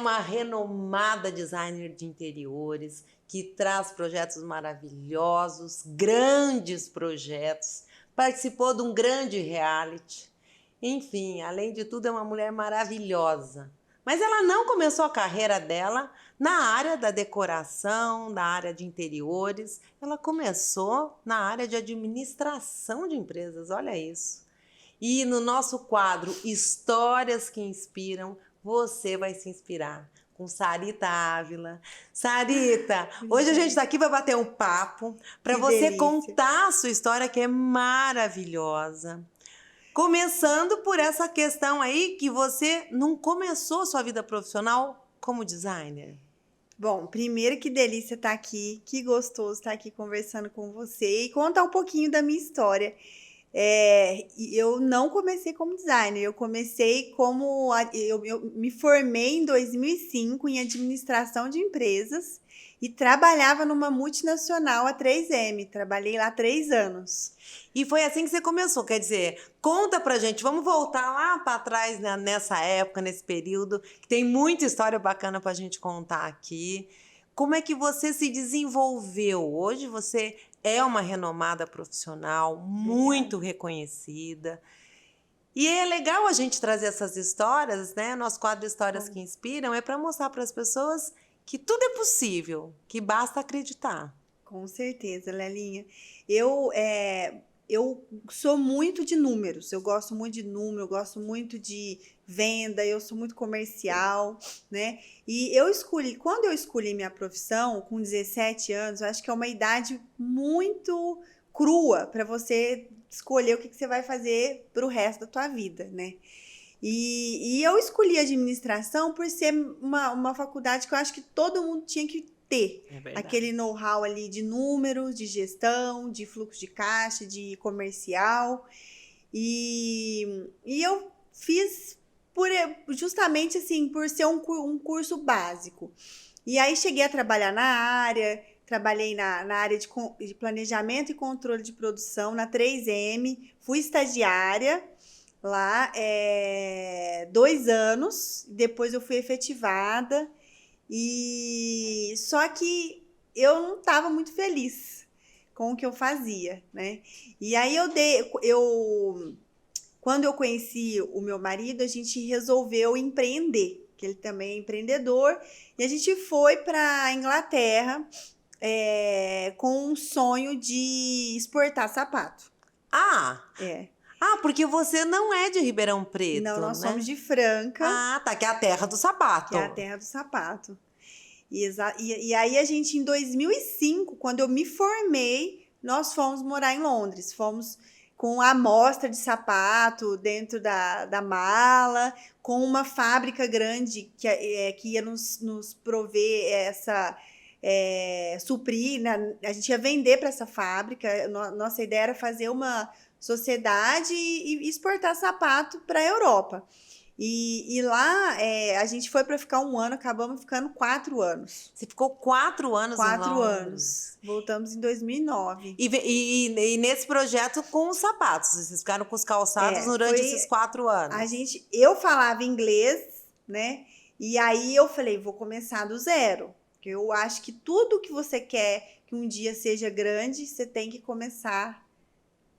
uma renomada designer de interiores que traz projetos maravilhosos, grandes projetos, participou de um grande reality. Enfim, além de tudo, é uma mulher maravilhosa. Mas ela não começou a carreira dela na área da decoração, na área de interiores. Ela começou na área de administração de empresas, olha isso. E no nosso quadro Histórias que Inspiram, você vai se inspirar com Sarita Ávila. Sarita, hoje a gente está aqui para bater um papo, para você delícia. contar a sua história, que é maravilhosa. Começando por essa questão aí que você não começou sua vida profissional como designer. Bom, primeiro, que delícia estar aqui, que gostoso estar aqui conversando com você e contar um pouquinho da minha história. Eu não comecei como designer, eu comecei como... Eu me formei em 2005 em administração de empresas e trabalhava numa multinacional, a 3M. Trabalhei lá 3 anos. E foi assim que você começou, quer dizer, conta pra gente, vamos voltar lá para trás, né, nessa época, nesse período, que tem muita história bacana pra gente contar aqui. Como é que você se desenvolveu? Hoje você é uma renomada profissional, muito reconhecida. E é legal a gente trazer essas histórias, né? Nosso quadro Histórias que Inspiram é para mostrar para as pessoas que tudo é possível, que basta acreditar. Com certeza, Lelinha. Eu sou muito de números, eu gosto muito de número, eu gosto muito de venda, eu sou muito comercial, né? E quando eu escolhi minha profissão, com 17 anos, eu acho que é uma idade muito crua para você escolher o que você vai fazer para o resto da tua vida, né? E eu escolhi administração por ser uma faculdade que eu acho que todo mundo tinha que ter. Aquele know-how ali de números, de gestão, de fluxo de caixa, de comercial. E eu fiz justamente assim, por ser um curso básico. E aí cheguei a trabalhar na área, trabalhei na área de planejamento e controle de produção, na 3M, fui estagiária lá 2 anos, depois eu fui efetivada. E só que eu não estava muito feliz com o que eu fazia, né? E aí quando eu conheci o meu marido, a gente resolveu empreender, que ele também é empreendedor, e a gente foi para a Inglaterra com um sonho de exportar sapato. Porque você não é de Ribeirão Preto, não, nós né? somos de Franca. Tá, que é a terra do sapato. Que é a terra do sapato. E aí a gente, em 2005, quando eu me formei, nós fomos morar em Londres. Fomos com a amostra de sapato dentro da mala, com uma fábrica grande que ia nos prover suprir, né? A gente ia vender para essa fábrica. Nossa ideia era fazer uma sociedade e exportar sapato para a Europa. E lá a gente foi para ficar 1 ano, acabamos ficando 4 anos. Você ficou 4 anos 4 anos. Voltamos em 2009. E nesse projeto com os sapatos, vocês ficaram com os calçados durante esses 4 anos? Eu falava inglês, né? E aí eu falei, vou começar do zero. Porque eu acho que tudo que você quer que um dia seja grande, você tem que começar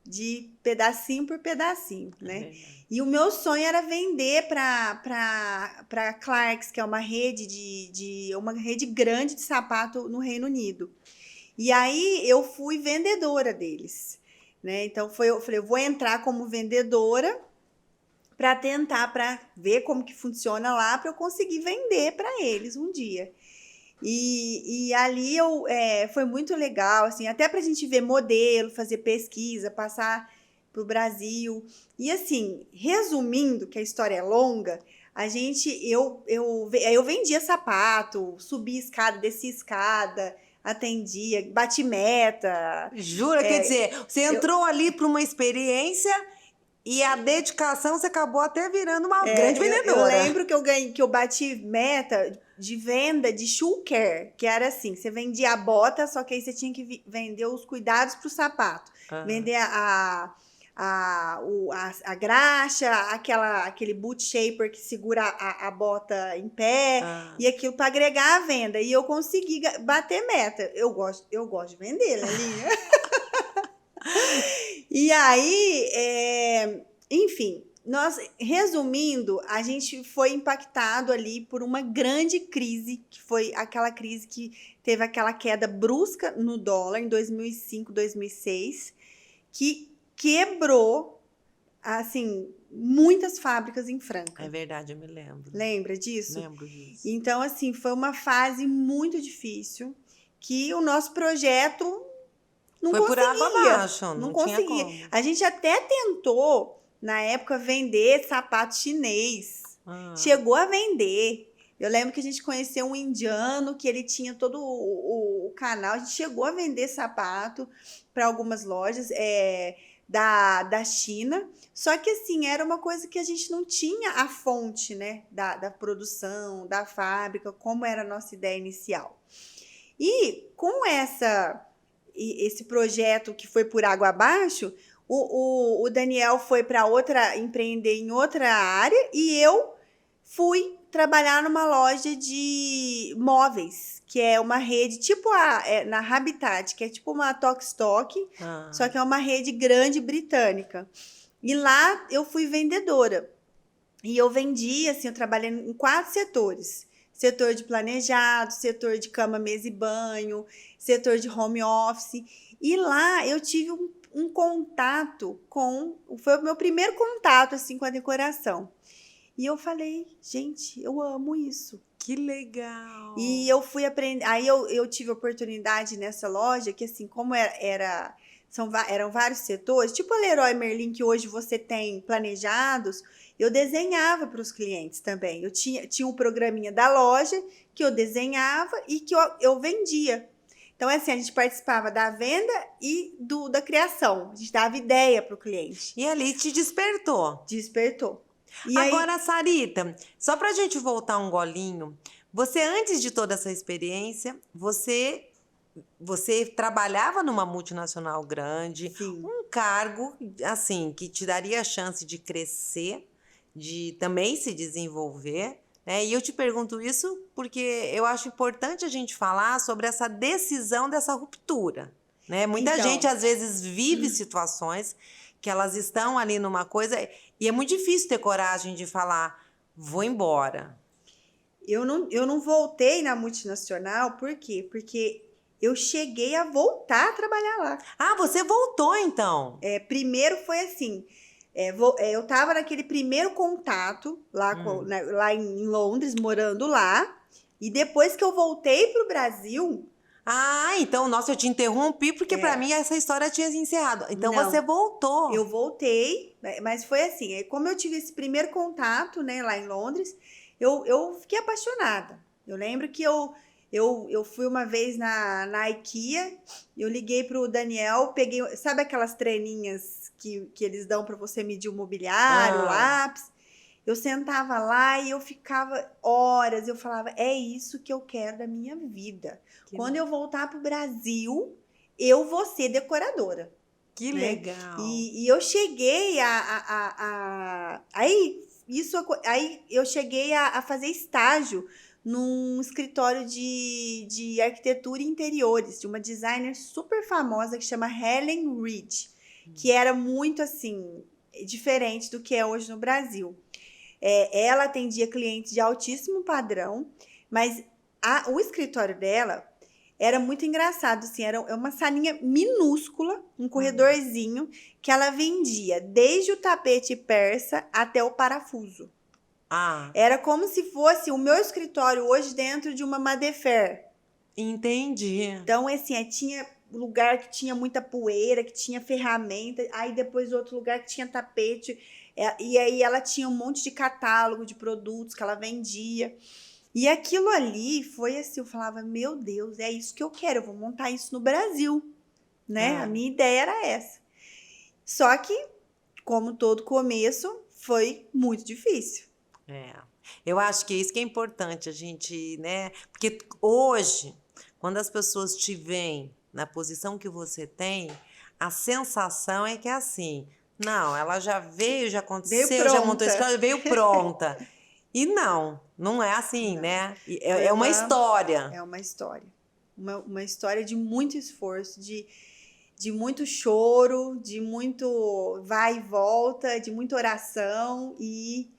de pedacinho por pedacinho, né? E o meu sonho era vender para Clarks, que é uma rede uma rede grande de sapato no Reino Unido. E aí eu fui vendedora deles, né? Então eu falei, eu vou entrar como vendedora para ver como que funciona lá, para eu conseguir vender para eles um dia. E ali foi muito legal, assim, até para a gente ver modelo, fazer pesquisa, passar para o Brasil. E assim, resumindo, que a história é longa, eu vendia sapato, subia escada, descia escada, atendia, bati meta. Jura? Quer dizer, você entrou ali para uma experiência e a dedicação, você acabou até virando uma grande vendedora. Eu lembro que eu bati meta de venda de shoe care, que era assim, você vendia a bota, só que aí você tinha que vender os cuidados para o sapato. Vender a a graxa, aquele boot shaper que segura a bota em pé, e aquilo para agregar a venda. E eu consegui bater meta. Eu gosto de vender, Lelinha. E aí, enfim, resumindo, a gente foi impactado ali por uma grande crise, que foi aquela crise que teve aquela queda brusca no dólar em 2005, 2006, que quebrou, assim, muitas fábricas em Franca. É verdade, eu me lembro. Lembra disso? Lembro disso. Então, assim, foi uma fase muito difícil que o nosso projeto não foi conseguia. Por água abaixo, não tinha conseguia. como. A gente até tentou, na época, vender sapato chinês. Chegou a vender. Eu lembro que a gente conheceu um indiano que ele tinha todo o canal. A gente chegou a vender sapato para algumas lojas da China. Só que, assim, era uma coisa que a gente não tinha a fonte, né, da produção, da fábrica, como era a nossa ideia inicial. E com esse projeto que foi por água abaixo, o Daniel foi para empreender em outra área e eu fui trabalhar numa loja de móveis, que é uma rede tipo na Habitat, que é tipo uma Tok-Stock, só que é uma rede grande britânica. E lá eu fui vendedora. E eu vendia, assim, eu trabalhei em 4 setores. Setor de planejado, setor de cama, mesa e banho, setor de home office. E lá eu tive um contato foi o meu primeiro contato, assim, com a decoração. E eu falei, gente, eu amo isso. Que legal! E eu fui aprender. Aí eu tive oportunidade nessa loja, que assim, como eram vários setores, tipo a Leroy Merlin, que hoje você tem planejados, eu desenhava para os clientes também. Eu tinha um programinha da loja que eu desenhava e que eu vendia. Então, assim, a gente participava da venda e da criação. A gente dava ideia para o cliente. E ali te despertou. Despertou. E agora, aí... Sarita, só para a gente voltar um golinho, você, antes de toda essa experiência, você trabalhava numa multinacional grande, Sim. Um cargo, assim, que te daria a chance de crescer, de também se desenvolver, né? E eu te pergunto isso porque eu acho importante a gente falar sobre essa decisão dessa ruptura, né? Muita gente, às vezes, vive situações que elas estão ali numa coisa e é muito difícil ter coragem de falar, vou embora. Eu não voltei na multinacional, por quê? Porque eu cheguei a voltar a trabalhar lá. Ah, você voltou então? Primeiro foi assim, eu estava naquele primeiro contato lá, lá em Londres, morando lá, e depois que eu voltei para o Brasil... Ah, então, nossa, eu te interrompi porque para mim essa história tinha se encerrado. Então não, você voltou. Eu voltei, mas foi assim, como eu tive esse primeiro contato, né, lá em Londres, eu fiquei apaixonada. Eu lembro que eu fui uma vez na IKEA, eu liguei pro Daniel, peguei, sabe aquelas treninhas que eles dão para você medir o mobiliário, o lápis? Eu sentava lá e eu ficava horas, eu falava, é isso que eu quero da minha vida. Quando eu voltar pro Brasil, eu vou ser decoradora. Que legal! E eu cheguei aí eu cheguei a fazer estágio num escritório de arquitetura e interiores, de uma designer super famosa que chama Helen Reed, que era muito, assim, diferente do que é hoje no Brasil. Ela atendia clientes de altíssimo padrão, mas o escritório dela era muito engraçado, assim, era uma salinha minúscula, um corredorzinho, que ela vendia desde o tapete persa até o parafuso. Era como se fosse o meu escritório hoje dentro de uma Madefer. Entendi. Então, assim, tinha lugar que tinha muita poeira, que tinha ferramenta, aí depois outro lugar que tinha tapete, e aí ela tinha um monte de catálogo de produtos que ela vendia. E aquilo ali foi assim, eu falava, meu Deus, é isso que eu quero, eu vou montar isso no Brasil, né? A minha ideia era essa. Só que, como todo começo, foi muito difícil. Eu acho que isso que é importante a gente, né? Porque hoje, quando as pessoas te veem na posição que você tem, a sensação é que é assim, Não, ela já veio, já aconteceu, Veio já montou a pronta. escola, veio pronta. E não é assim, Não. né? Foi É uma história. É uma história. Uma história de muito esforço, de muito choro, de muito vai e volta, de muita oração e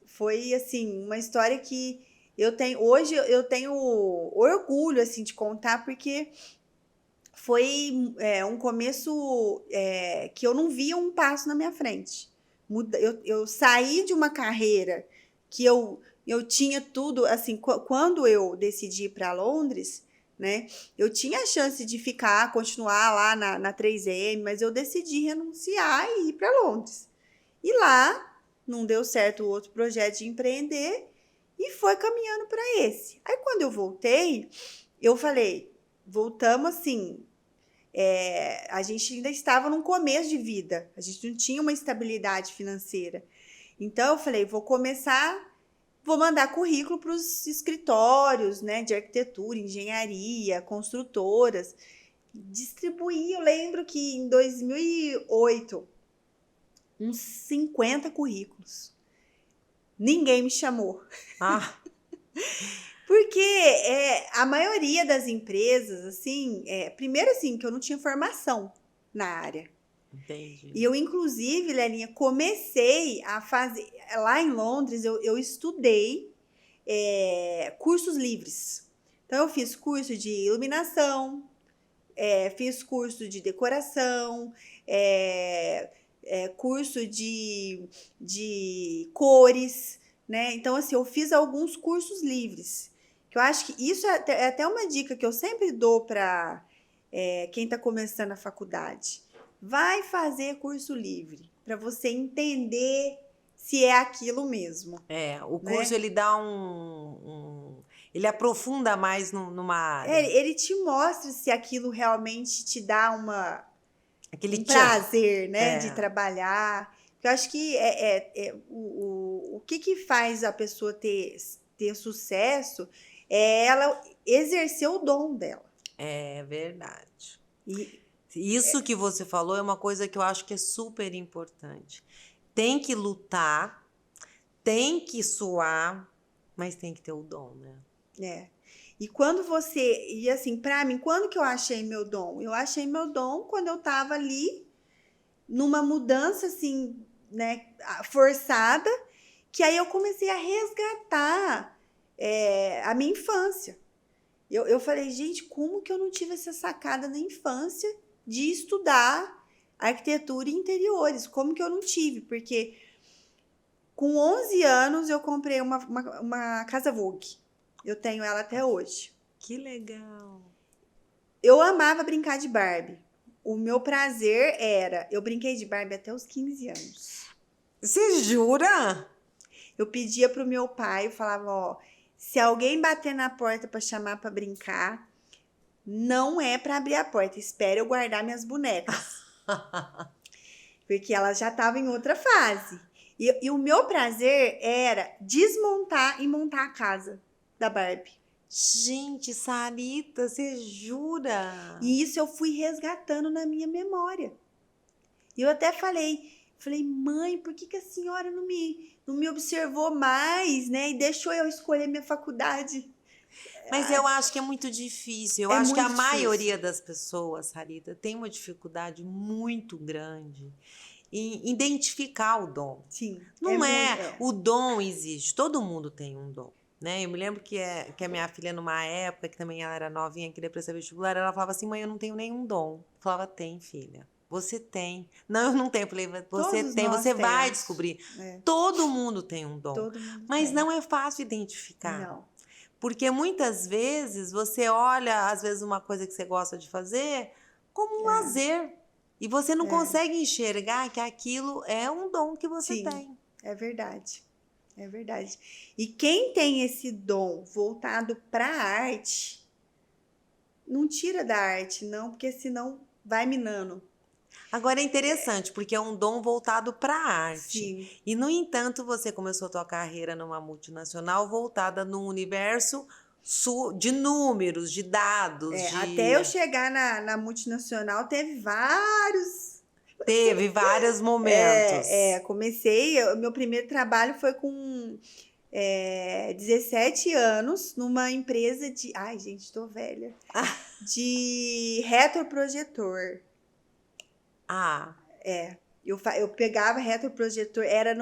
foi assim uma história que hoje eu tenho orgulho assim de contar porque foi um começo que eu não via um passo na minha frente. Eu saí de uma carreira que eu tinha tudo, assim, quando eu decidi ir para Londres, né, eu tinha a chance de continuar lá na 3M, mas eu decidi renunciar e ir para Londres. E lá não deu certo o outro projeto de empreender e foi caminhando para esse. Aí quando eu voltei, eu falei, voltamos assim, a gente ainda estava num começo de vida, a gente não tinha uma estabilidade financeira. Então eu falei, vou mandar currículo para os escritórios, né, de arquitetura, engenharia, construtoras, distribuí. Eu lembro que em 2008, uns 50 currículos. Ninguém me chamou. Ah, Porque a maioria das empresas, assim, primeiro assim, que eu não tinha formação na área. entendi. E eu, inclusive, Lelinha, comecei a fazer. Lá em Londres, eu estudei cursos livres. Então, eu fiz curso de iluminação, fiz curso de decoração, curso de cores, né? Então, assim, eu fiz alguns cursos livres. Que eu acho que isso é até uma dica que eu sempre dou para quem está começando a faculdade. Vai fazer curso livre para você entender se é aquilo mesmo, O né? curso ele dá ele aprofunda mais numa área. Ele te mostra se aquilo realmente te dá Aquele um tchan. prazer, né, de É, trabalhar. Eu acho que o que faz a pessoa ter sucesso é ela exercer o dom dela. é verdade. E Isso que você falou é uma coisa que eu acho que é super importante. Tem que lutar, tem que suar, mas tem que ter o dom, né? é. E assim, para mim, quando que eu achei meu dom? Eu achei meu dom quando eu tava ali numa mudança assim, né, forçada, que aí eu comecei a resgatar a minha infância. Eu falei, gente, como que eu não tive essa sacada na infância de estudar arquitetura e interiores? Como que eu não tive? Porque com 11 anos eu comprei uma casa Vogue. Eu tenho ela até hoje. Que legal. Eu amava brincar de Barbie. O meu prazer era... Eu brinquei de Barbie até os 15 anos. Você jura? Eu pedia pro meu pai, eu falava, ó, se alguém bater na porta para chamar para brincar, não é para abrir a porta, espere eu guardar minhas bonecas. Porque ela já estava em outra fase. E o meu prazer era desmontar e montar a casa da Barbie. Gente, Sarita, você jura? E isso eu fui resgatando na minha memória. E eu até falei, mãe, por que a senhora não me observou mais, né? E deixou eu escolher minha faculdade. Mas eu acho que é muito difícil. Eu É acho que a muito difícil. maioria das pessoas, Sarita, tem uma dificuldade muito grande em identificar o dom. Sim. Não é, o dom existe, todo mundo tem um dom. Né? Eu me lembro que a minha filha, numa época, que também ela era novinha, queria prestar vestibular, ela falava assim, mãe, eu não tenho nenhum dom. Eu falava, tem, filha. Você tem. Não, eu não tenho. Eu falei, você Todos tem, nós você vai temos. descobrir. É. Todo mundo tem um dom. Todo mundo Mas tem. não é fácil identificar. Não. Porque muitas vezes você olha, às vezes, uma coisa que você gosta de fazer como um lazer. E você não consegue enxergar que aquilo é um dom que você Sim, tem. é verdade. É verdade. E quem tem esse dom voltado para a arte, não tira da arte, não, porque senão vai minando. Agora é interessante, porque é um dom voltado para a arte. Sim. E, no entanto, você começou a sua carreira numa multinacional voltada num universo de números, de dados, Até eu chegar na multinacional, teve vários momentos. Comecei, meu primeiro trabalho foi com 17 anos, numa empresa de... Ai, gente, tô velha. De retroprojetor. Ah, Eu pegava retroprojetor, era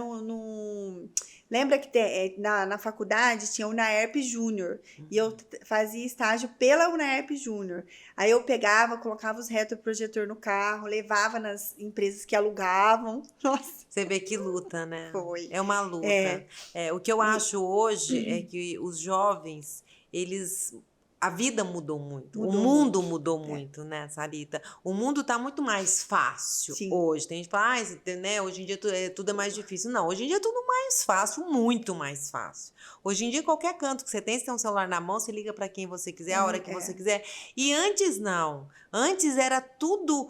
lembra que na faculdade tinha o UNAERP Júnior, e eu fazia estágio pela UNAERP Júnior. Aí eu pegava, colocava os retroprojetor no carro, levava nas empresas que alugavam. Nossa, você vê que luta, né? foi. É uma luta. O que eu acho hoje é que os jovens, a vida mudou muito. O mundo mudou muito, né, Sarita? O mundo tá muito mais fácil hoje. Tem gente que fala, né, hoje em dia tudo é mais difícil. Não, hoje em dia é tudo mais fácil, muito mais fácil. Hoje em dia, qualquer canto que você tem, você tem um celular na mão, você liga para quem você quiser, a hora que você quiser. E antes não. Antes era tudo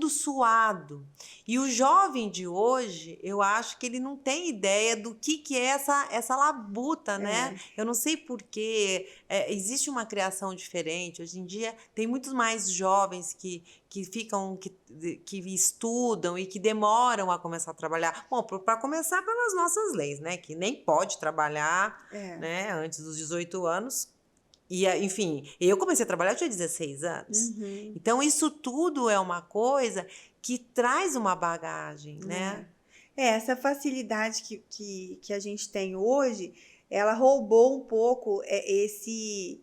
suado. E o jovem de hoje, eu acho que ele não tem ideia do que é essa labuta, né? Eu não sei por quê. Existe uma criação diferente. Hoje em dia, tem muitos mais jovens que estudam e que demoram a começar a trabalhar. Bom, para começar pelas nossas leis, né? Que nem pode trabalhar né, antes dos 18 anos. E, enfim, eu comecei a trabalhar, eu tinha 16 anos. Então, isso tudo é uma coisa que traz uma bagagem, né? Essa facilidade que a gente tem hoje, ela roubou um pouco esse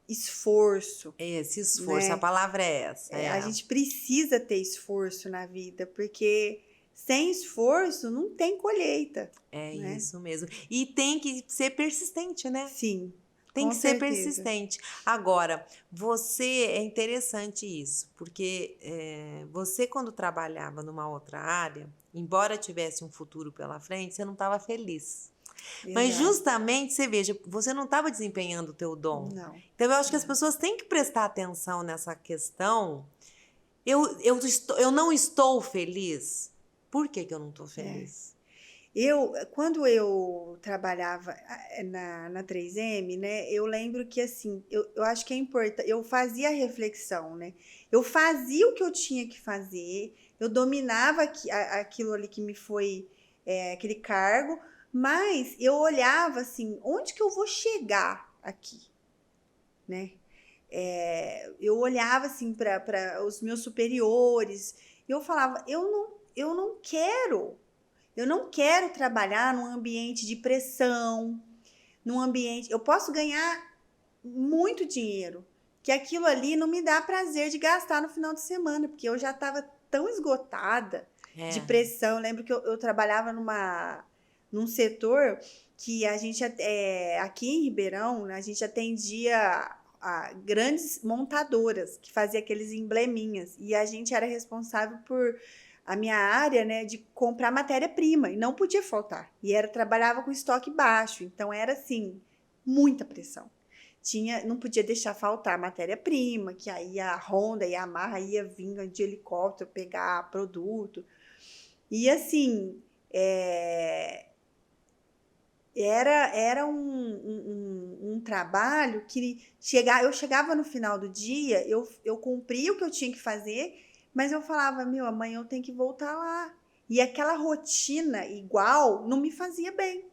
esforço. Esse esforço, né? A palavra é essa. A gente precisa ter esforço na vida, porque sem esforço não tem colheita. né? Isso mesmo. E tem que ser persistente, né? Sim. Tem que ser certeza. persistente. Agora, é interessante isso, porque você, quando trabalhava numa outra área, embora tivesse um futuro pela frente, você não estava feliz. Exato. Mas justamente, você veja, você não estava desempenhando o teu dom. Não. Então, eu acho que as pessoas têm que prestar atenção nessa questão. Eu não estou feliz. Por que eu não estou feliz? Quando eu trabalhava na 3M, né, eu lembro que, assim, eu acho que é importante, eu fazia a reflexão, né? Eu fazia o que eu tinha que fazer, eu dominava aquilo ali que me foi, aquele cargo, mas eu olhava, assim, onde que eu vou chegar aqui, né? Eu olhava, assim, para os meus superiores, e eu falava, eu não quero... Eu não quero trabalhar num ambiente de pressão, num ambiente... Eu posso ganhar muito dinheiro, que aquilo ali não me dá prazer de gastar no final de semana, porque eu já estava tão esgotada de pressão. Eu lembro que eu trabalhava num setor que a gente, aqui em Ribeirão, a gente atendia a grandes montadoras que faziam aqueles embleminhas, e a gente era responsável por... a minha área, né, de comprar matéria-prima, e não podia faltar. E trabalhava com estoque baixo, então era, assim, muita pressão. Não podia deixar faltar matéria-prima, que aí a Honda e a Yamaha ia vir de helicóptero pegar produto. E, assim, era um trabalho que eu chegava no final do dia, eu cumpria o que eu tinha que fazer, mas eu falava, amanhã eu tenho que voltar lá. E aquela rotina igual não me fazia bem.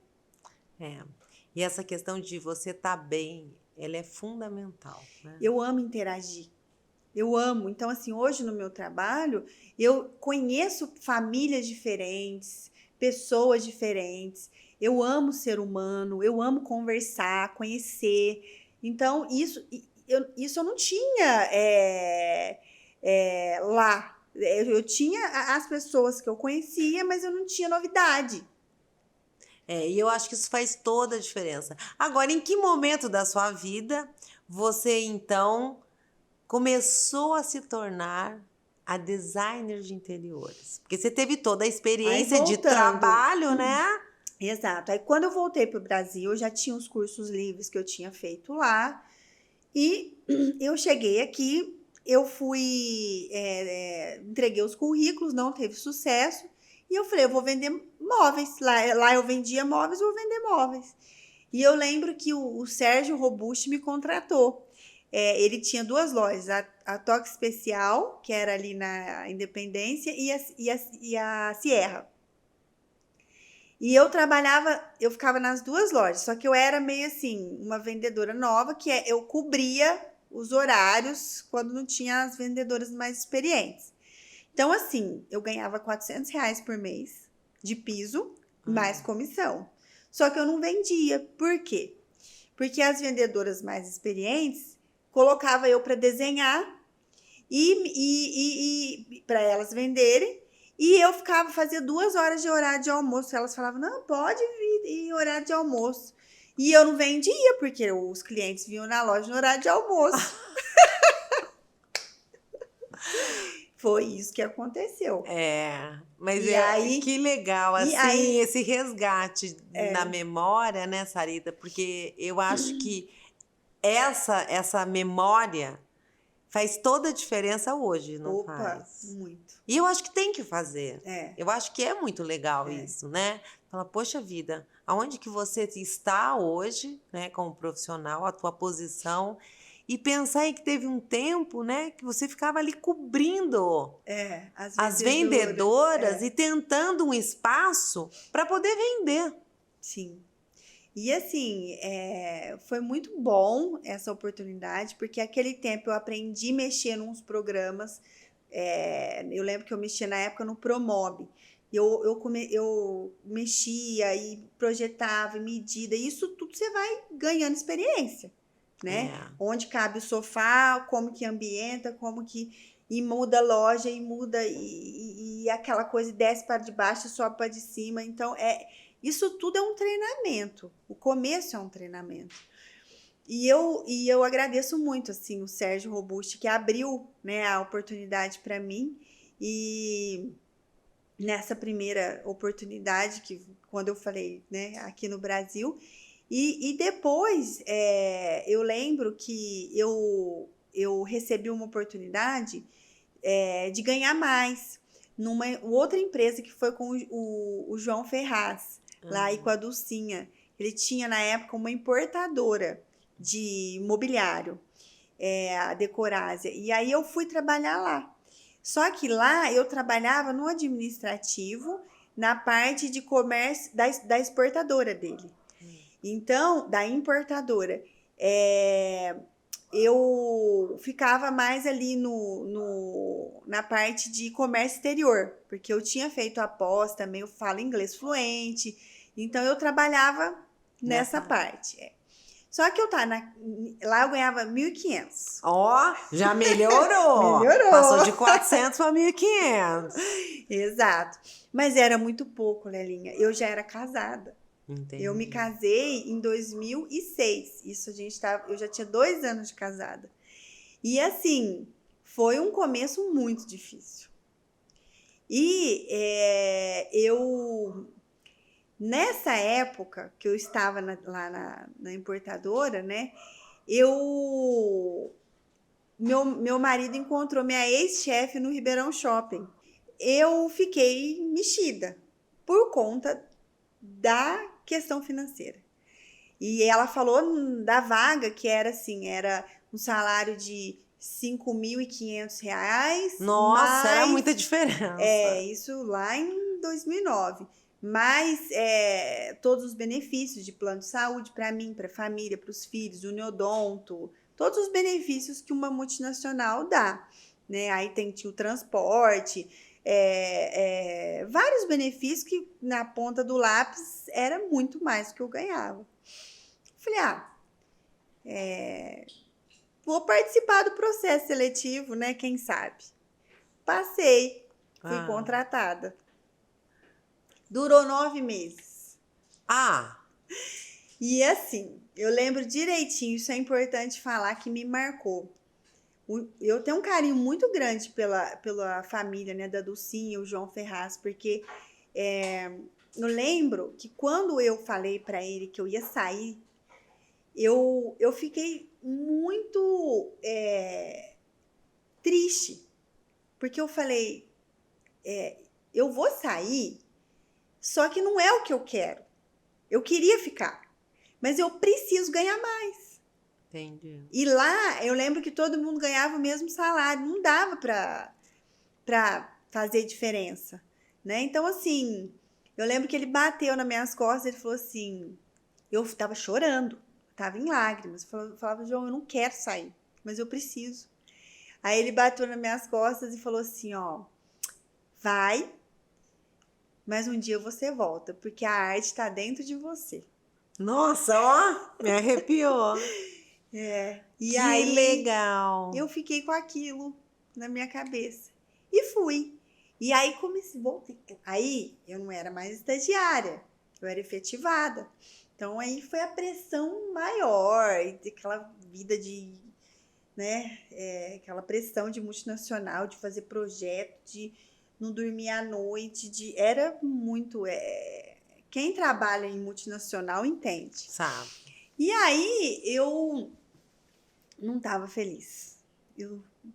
E essa questão de você estar bem, ela é fundamental. Né? Eu amo interagir. Eu amo. Então, assim, hoje no meu trabalho, eu conheço famílias diferentes, pessoas diferentes. Eu amo ser humano, eu amo conversar, conhecer. Então, isso eu não tinha... lá. Eu tinha as pessoas que eu conhecia, mas eu não tinha novidade. E eu acho que isso faz toda a diferença. Agora, em que momento da sua vida você, então, começou a se tornar a designer de interiores? Porque você teve toda a experiência de trabalho, né? Exato. Aí, quando eu voltei para o Brasil, eu já tinha os cursos livres que eu tinha feito lá. E eu cheguei aqui... Eu fui, entreguei os currículos, não teve sucesso. E eu falei, eu vou vender móveis. Lá eu vendia móveis, vou vender móveis. E eu lembro que o Sérgio Robusti me contratou. Ele tinha 2 lojas, a Toque Especial, que era ali na Independência, e a Sierra. E eu ficava nas 2 lojas, só que eu era meio assim, uma vendedora nova, eu cobria os horários quando não tinha as vendedoras mais experientes. Então, assim, eu ganhava R$ 400 por mês de piso, mais comissão. Só que eu não vendia. Por quê? Porque as vendedoras mais experientes colocava eu para desenhar e para elas venderem. E eu fazia 2 horas de horário de almoço. Elas falavam, não, pode vir em horário de almoço. E eu não vendia, porque os clientes vinham na loja no horário de almoço. Foi isso que aconteceu. Mas E aí, que legal, e assim, aí- esse resgate na memória, né, Sarita? Porque eu acho que essa memória faz toda a diferença hoje, não Opa, faz? muito. E eu acho que tem que fazer. É. Eu acho que é muito legal isso, né? Fala, poxa vida, aonde que você está hoje, né, como profissional, a tua posição, e pensar em que teve um tempo, né, que você ficava ali cobrindo as vendedoras e tentando um espaço para poder vender. Sim. E assim, foi muito bom essa oportunidade, porque aquele tempo eu aprendi a mexer nos programas. Eu lembro que eu mexia na época no Promob. Eu mexia e projetava, medida, e isso tudo você vai ganhando experiência, né? Onde cabe o sofá, como que ambienta, como que. E muda a loja, e muda, e aquela coisa desce para de baixo, sobe para de cima. Então, isso tudo é um treinamento. O começo é um treinamento. E eu agradeço muito assim o Sérgio Robusti, que abriu, né, a oportunidade para mim. E nessa primeira oportunidade, quando eu falei, né, aqui no Brasil. E depois eu lembro que eu recebi uma oportunidade de ganhar mais numa outra empresa que foi com o João Ferraz, lá e com a Dulcinha. Ele tinha, na época, uma importadora de mobiliário, a Decorásia. E aí eu fui trabalhar lá. Só que lá eu trabalhava no administrativo, na parte de comércio da exportadora dele. Então, da importadora. Eu ficava mais ali na parte de comércio exterior, porque eu tinha feito a pós também, eu falo inglês fluente, então eu trabalhava nessa parte. Só que lá eu ganhava 1.500. Ó, já melhorou. Melhorou. Passou de 400 para 1.500. Exato. Mas era muito pouco, Lelinha. Eu já era casada. Entendi. Eu me casei em 2006. Eu já tinha 2 anos de casada. E assim, foi um começo muito difícil. E nessa época que eu estava lá na importadora, né? Meu marido encontrou minha ex-chefe no Ribeirão Shopping. Eu fiquei mexida por conta da questão financeira. E ela falou da vaga, que era assim, era um salário de R$ 5.500. Nossa, era muita diferença. Isso lá em 2009. Mais todos os benefícios de plano de saúde para mim, para a família, para os filhos, uniodonto, todos os benefícios que uma multinacional dá, né? Aí tinha o transporte, vários benefícios que na ponta do lápis era muito mais do que eu ganhava. Falei, vou participar do processo seletivo, né? Quem sabe? Passei, fui contratada. Durou 9 meses. E assim, eu lembro direitinho, isso é importante falar, que me marcou. Eu tenho um carinho muito grande pela família, né, da Dulcinha e o João Ferraz, porque eu lembro que quando eu falei para ele que eu ia sair, eu fiquei muito triste, porque eu falei, eu vou sair, só que não é o que eu quero. Eu queria ficar, mas eu preciso ganhar mais. Entendi. E lá, eu lembro que todo mundo ganhava o mesmo salário, não dava para fazer diferença, né? Então, assim, eu lembro que ele bateu nas minhas costas, ele falou assim, eu tava chorando, tava em lágrimas, falava, João, eu não quero sair, mas eu preciso. Aí ele bateu nas minhas costas e falou assim, ó, vai, mas um dia você volta, porque a arte está dentro de você. Nossa, ó, me arrepiou. E Que aí legal. eu fiquei com aquilo na minha cabeça e fui. E aí comecei, aí eu não era mais estagiária, eu era efetivada. Então aí foi a pressão maior, e aquela vida de, né, aquela pressão de multinacional, de fazer projeto, de não dormir à noite, era muito, quem trabalha em multinacional entende. Sabe. E aí eu não estava feliz.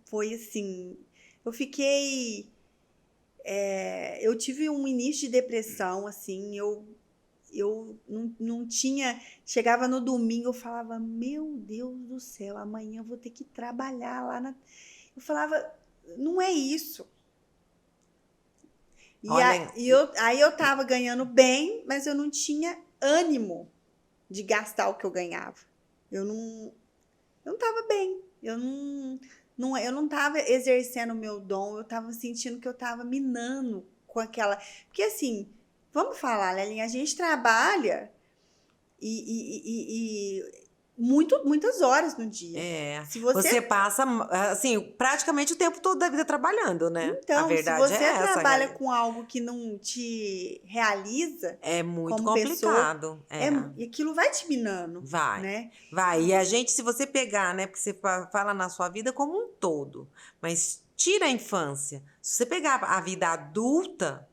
Foi assim, eu fiquei, eu tive um início de depressão, assim, eu não tinha, chegava no domingo, eu falava, meu Deus do céu, amanhã eu vou ter que trabalhar lá na... Eu falava, não é isso. Olha, Aí eu tava ganhando bem, mas eu não tinha ânimo de gastar o que eu ganhava. Eu não tava bem. Eu não tava exercendo o meu dom, eu tava sentindo que eu tava minando com aquela. Porque assim, vamos falar, Lelinha, a gente trabalha e muitas horas no dia. Se você passa, assim, praticamente o tempo todo da vida trabalhando, né? A Então, se verdade é você essa, trabalha galera. com algo que não te realiza É muito como pessoa, complicado. e aquilo vai te minando, Vai. né? Vai. E a gente, se você pegar, né? Porque você fala na sua vida como um todo, mas tira a infância. Se você pegar a vida adulta,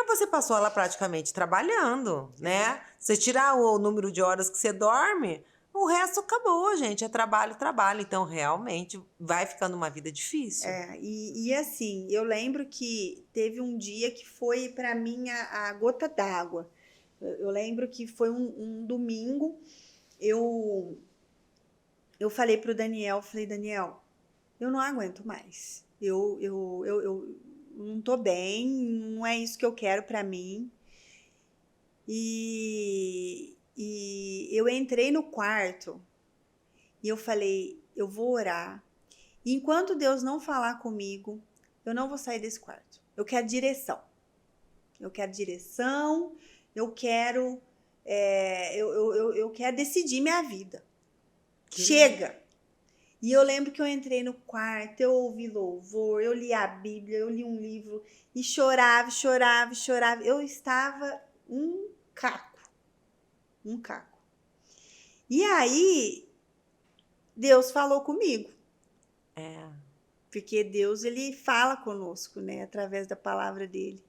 você passou ela praticamente trabalhando, né? Você tirar o número de horas que você dorme, o resto acabou, gente. É trabalho, trabalho. Então, realmente, vai ficando uma vida difícil. E assim, eu lembro que teve um dia que foi para mim a gota d'água. Eu lembro que foi um domingo, eu falei pro Daniel, Daniel, eu não aguento mais. Eu não tô bem, não é isso que eu quero para mim. E eu entrei no quarto e eu falei, eu vou orar. E enquanto Deus não falar comigo, eu não vou sair desse quarto. Eu quero direção. Eu quero direção, eu quero, eu quero decidir minha vida. Chega! E eu lembro que eu entrei no quarto, eu ouvi louvor, eu li a Bíblia, eu li um livro e chorava, chorava, chorava. Eu estava um caco. E aí, Deus falou comigo. Porque Deus, ele fala conosco, né? Através da palavra dele.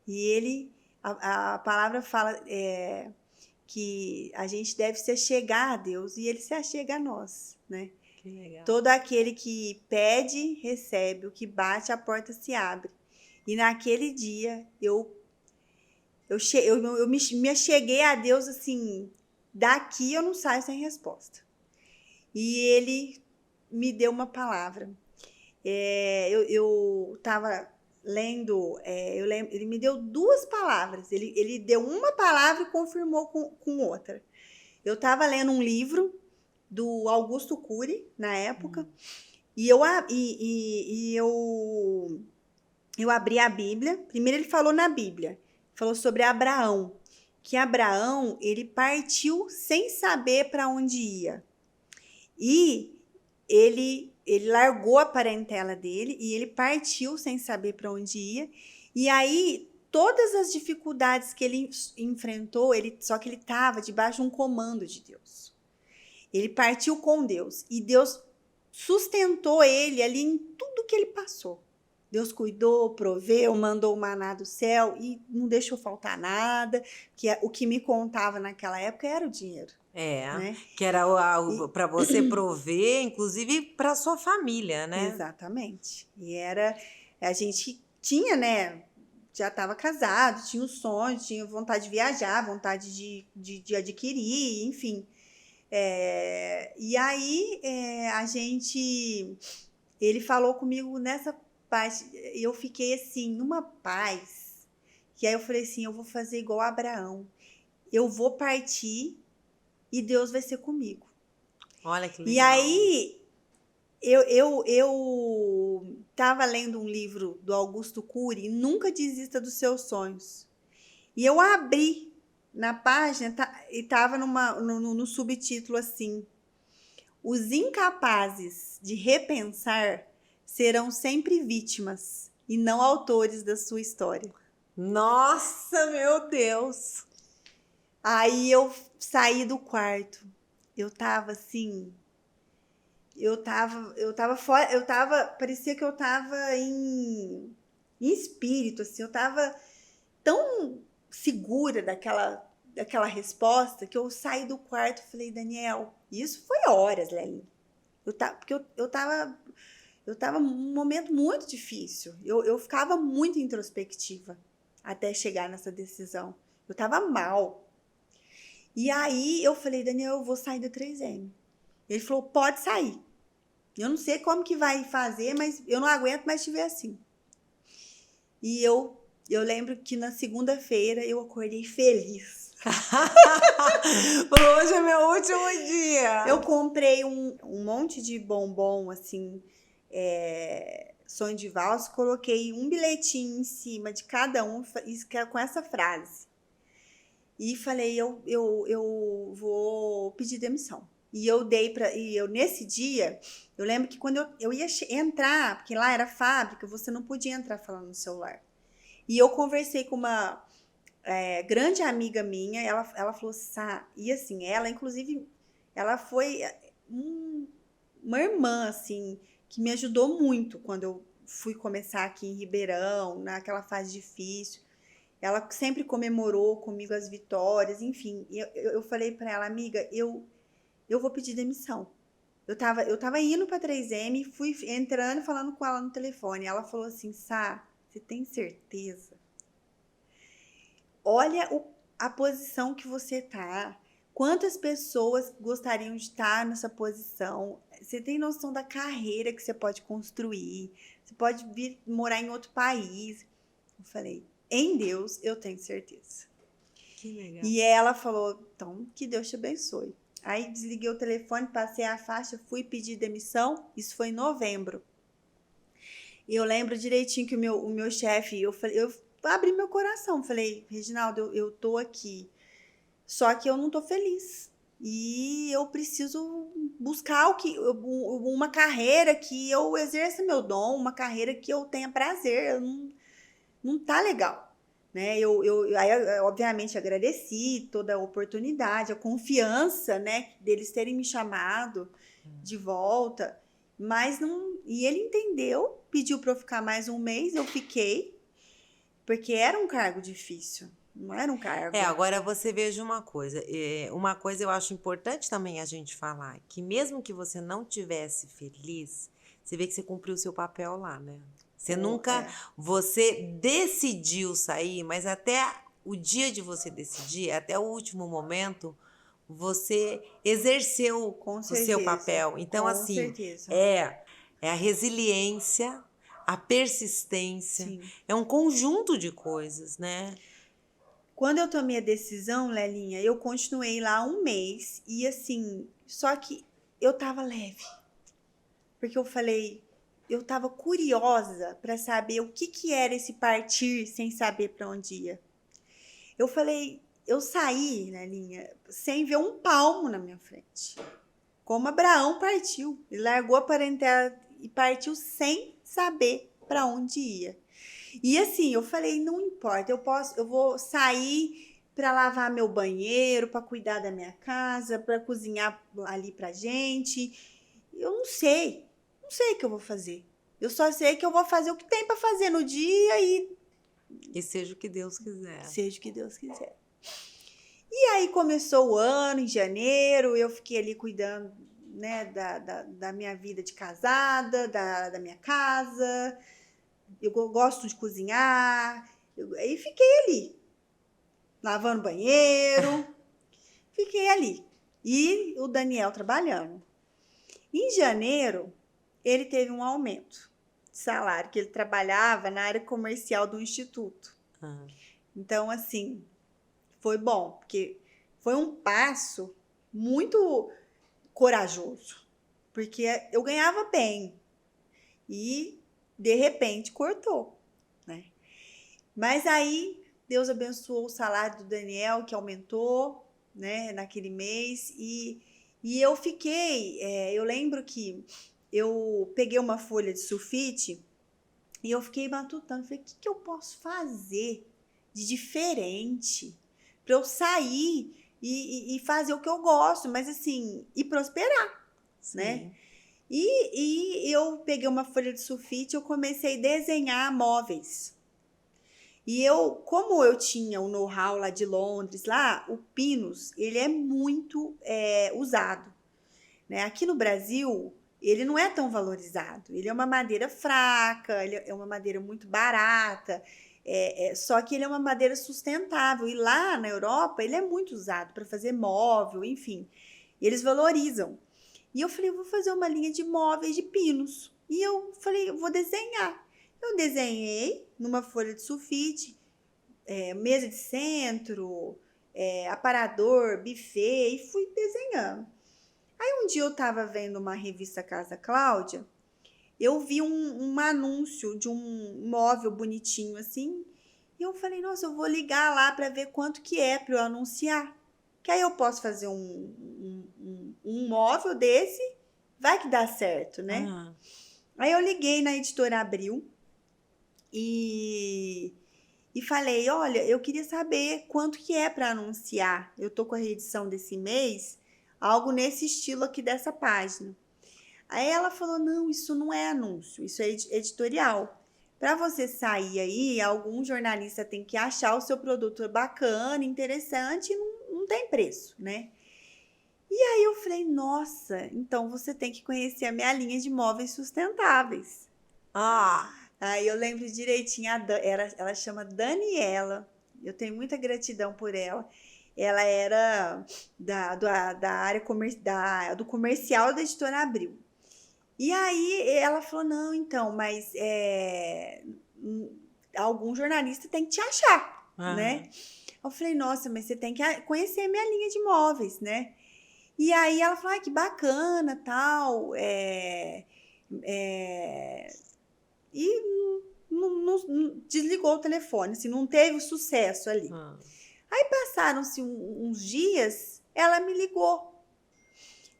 E a palavra fala que a gente deve se achegar a Deus e ele se achega a nós, né? Que legal. Todo aquele que pede, recebe. O que bate, a porta se abre. E naquele dia, eu me acheguei a Deus assim, daqui eu não saio sem resposta. E ele me deu uma palavra. Eu estava lendo, ele me deu 2 palavras. Ele deu uma palavra e confirmou com outra. Eu estava lendo um livro do Augusto Cury, na época, e eu abri a Bíblia. Primeiro ele falou na Bíblia, falou sobre Abraão, que Abraão, ele partiu sem saber para onde ia. E ele largou a parentela dele e ele partiu sem saber para onde ia. E aí, todas as dificuldades que ele enfrentou, só que ele estava debaixo de um comando de Deus. Ele partiu com Deus e Deus sustentou ele ali em tudo que ele passou. Deus cuidou, proveu, mandou o maná do céu e não deixou faltar nada. O que me contava naquela época era o dinheiro. Né? Que era para você prover, inclusive para sua família, né? Exatamente. E a gente tinha, né? já estava casado, tinha o sonho, tinha vontade de viajar, vontade de adquirir, enfim. E aí ele falou comigo nessa parte, eu fiquei assim, numa paz, que aí eu falei assim, eu vou fazer igual a Abraão, eu vou partir e Deus vai ser comigo. Olha que legal. E aí eu tava lendo um livro do Augusto Cury, Nunca Desista dos Seus Sonhos. E eu abri na página e tava no subtítulo assim: os incapazes de repensar serão sempre vítimas e não autores da sua história. Nossa, meu Deus! Aí eu saí do quarto. Eu tava assim, eu tava fora, parecia que eu tava em espírito, assim, eu tava tão segura daquela resposta que eu saí do quarto e falei, Daniel, isso foi horas, Lely. Porque eu tava num momento muito difícil. Eu ficava muito introspectiva até chegar nessa decisão. Eu tava mal. E aí eu falei, Daniel, eu vou sair do 3M. Ele falou, pode sair. Eu não sei como que vai fazer, mas eu não aguento mais te ver assim. E eu lembro que na segunda-feira eu acordei feliz. Hoje é meu último dia. Eu comprei um monte de bombom, assim, sonho de valsa, coloquei um bilhetinho em cima de cada um com essa frase. E falei, eu vou pedir demissão. E eu nesse dia, eu lembro que quando eu ia entrar, porque lá era fábrica, você não podia entrar falando no celular. E eu conversei com uma grande amiga minha, ela falou, Sá, e assim, ela inclusive, ela foi uma irmã, assim, que me ajudou muito quando eu fui começar aqui em Ribeirão, naquela fase difícil. Ela sempre comemorou comigo as vitórias, enfim. Eu falei para ela, amiga, eu vou pedir demissão. Eu tava indo para 3M, fui entrando e falando com ela no telefone. Ela falou assim, Sá, você tem certeza? Olha a posição que você tá. Quantas pessoas gostariam de estar nessa posição? Você tem noção da carreira que você pode construir? Você pode vir morar em outro país. Eu falei, em Deus, eu tenho certeza. Que legal. E ela falou, então, que Deus te abençoe. Aí desliguei o telefone, passei a faixa, fui pedir demissão. Isso foi em novembro. E eu lembro direitinho que o meu chefe, eu abri meu coração. Falei, Reginaldo, eu tô aqui. Só que eu não tô feliz. E eu preciso buscar uma carreira que eu exerça meu dom, uma carreira que eu tenha prazer. Não tá legal. Né? Aí, obviamente, agradeci toda a oportunidade, a confiança, né, deles terem me chamado de volta, mas não. E ele entendeu, pediu para eu ficar mais um mês, eu fiquei, porque era um cargo difícil, não era um cargo. Agora você veja uma coisa. Uma coisa eu acho importante também a gente falar, que mesmo que você não tivesse feliz, você vê que você cumpriu o seu papel lá, né? Você decidiu sair, mas até o dia de você decidir, até o último momento, você exerceu o seu papel. Então, assim, certeza. É a resiliência, a persistência, Sim. É um conjunto de coisas, né? Quando eu tomei a decisão, Lelinha, eu continuei lá um mês e assim, só que eu tava leve. Porque eu falei, eu tava curiosa para saber o que era esse partir sem saber para onde ia. Eu falei, eu saí, Lelinha, sem ver um palmo na minha frente. Como Abraão partiu, ele largou a parentela e partiu sem saber para onde ia. E assim, eu falei, não importa, eu vou sair para lavar meu banheiro, para cuidar da minha casa, para cozinhar ali pra gente. Eu não sei o que eu vou fazer. Eu só sei que eu vou fazer o que tem para fazer no dia E seja o que Deus quiser. Seja o que Deus quiser. E aí começou o ano, em janeiro, eu fiquei ali cuidando, né, da minha vida de casada, da minha casa. Eu gosto de cozinhar. Aí fiquei ali, lavando banheiro, fiquei ali. E o Daniel trabalhando. Em janeiro, ele teve um aumento de salário, que ele trabalhava na área comercial do instituto. Então, assim, foi bom, porque foi um passo muito corajoso, porque eu ganhava bem e, de repente, cortou, né? Mas aí, Deus abençoou o salário do Daniel, que aumentou, né, naquele mês, e eu fiquei, eu lembro que eu peguei uma folha de sulfite e eu fiquei matutando, falei, o que eu posso fazer de diferente para eu sair e fazer o que eu gosto, mas assim, e prosperar, Sim. né? E eu peguei uma folha de sulfite e eu comecei a desenhar móveis. E como eu tinha o know-how lá de Londres, lá, o Pinus, ele é muito usado, né? Aqui no Brasil, ele não é tão valorizado. Ele é uma madeira fraca, ele é uma madeira muito barata, só que ele é uma madeira sustentável. E lá na Europa, ele é muito usado para fazer móvel, enfim. E eles valorizam. E eu falei, eu vou fazer uma linha de móveis de pinos. E eu falei, eu vou desenhar. Eu desenhei numa folha de sulfite, mesa de centro, aparador, buffet, e fui desenhando. Aí um dia eu estava vendo uma revista Casa Cláudia, eu vi um anúncio de um móvel bonitinho assim, e eu falei, nossa, eu vou ligar lá para ver quanto que é para eu anunciar. Que aí eu posso fazer um móvel desse, vai que dá certo, né? Aí eu liguei na Editora Abril e falei, olha, eu queria saber quanto que é para anunciar. Eu tô com a reedição desse mês, algo nesse estilo aqui dessa página. Aí ela falou, não, isso não é anúncio, isso é editorial. Para você sair aí, algum jornalista tem que achar o seu produto bacana, interessante e não tem preço, né? E aí eu falei, nossa, então você tem que conhecer a minha linha de móveis sustentáveis. Aí eu lembro direitinho, ela chama Daniela, eu tenho muita gratidão por ela. Ela era da área do comercial da Editora Abril. E aí ela falou, não, então, mas algum jornalista tem que te achar, né? Eu falei, nossa, mas você tem que conhecer a minha linha de móveis, né? E aí ela falou, que bacana, tal, e não desligou o telefone, assim, não teve sucesso ali. Aí passaram-se uns dias, ela me ligou.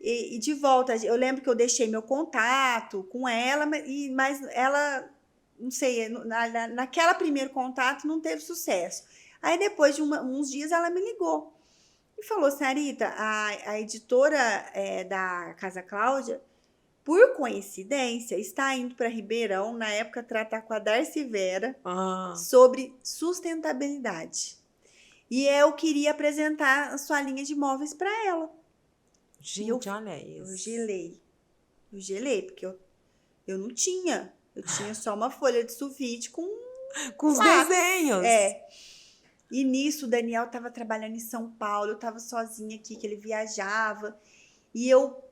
E de volta, eu lembro que eu deixei meu contato com ela, mas ela, não sei, naquela primeiro contato não teve sucesso. Aí depois de uns dias ela me ligou e falou, Sarita, a editora da Casa Cláudia, por coincidência, está indo para Ribeirão, na época, tratar com a Darcy Vera sobre sustentabilidade. E eu queria apresentar a sua linha de móveis para ela. Gente, olha isso. Eu gelei, porque eu não tinha. Eu tinha só uma folha de sulfite com os desenhos. E nisso, o Daniel estava trabalhando em São Paulo, eu estava sozinha aqui, que ele viajava. E eu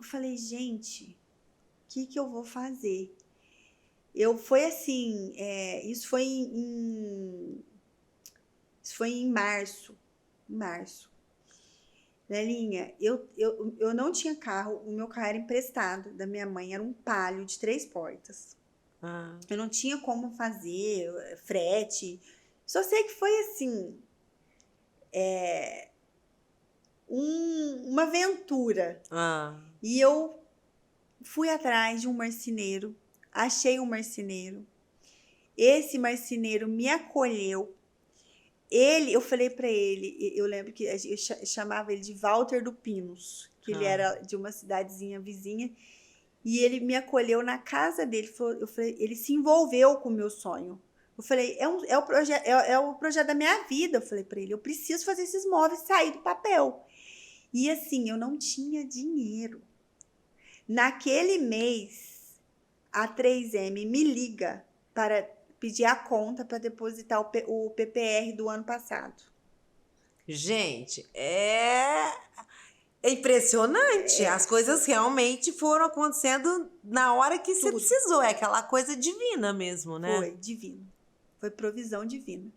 falei, gente, o que eu vou fazer? Foi assim, isso foi em março. Nelinha, eu não tinha carro, o meu carro era emprestado da minha mãe, era um Palio de 3 portas. Eu não tinha como fazer frete, só sei que foi assim, uma aventura. E eu fui atrás de um marceneiro, achei um marceneiro, esse marceneiro me acolheu. Eu falei para ele, eu lembro que eu chamava ele de Walter do Pinos, que ele era de uma cidadezinha vizinha, e ele me acolheu na casa dele. Ele se envolveu com o meu sonho. Eu falei, é o projeto da minha vida. Eu falei para ele, eu preciso fazer esses móveis sair do papel. E assim, eu não tinha dinheiro. Naquele mês, a 3M me liga para pedir a conta para depositar o PPR do ano passado. Gente, é impressionante. As coisas realmente foram acontecendo na hora que você Tudo. precisou. É aquela coisa divina mesmo, né? Foi divino. Foi provisão divina.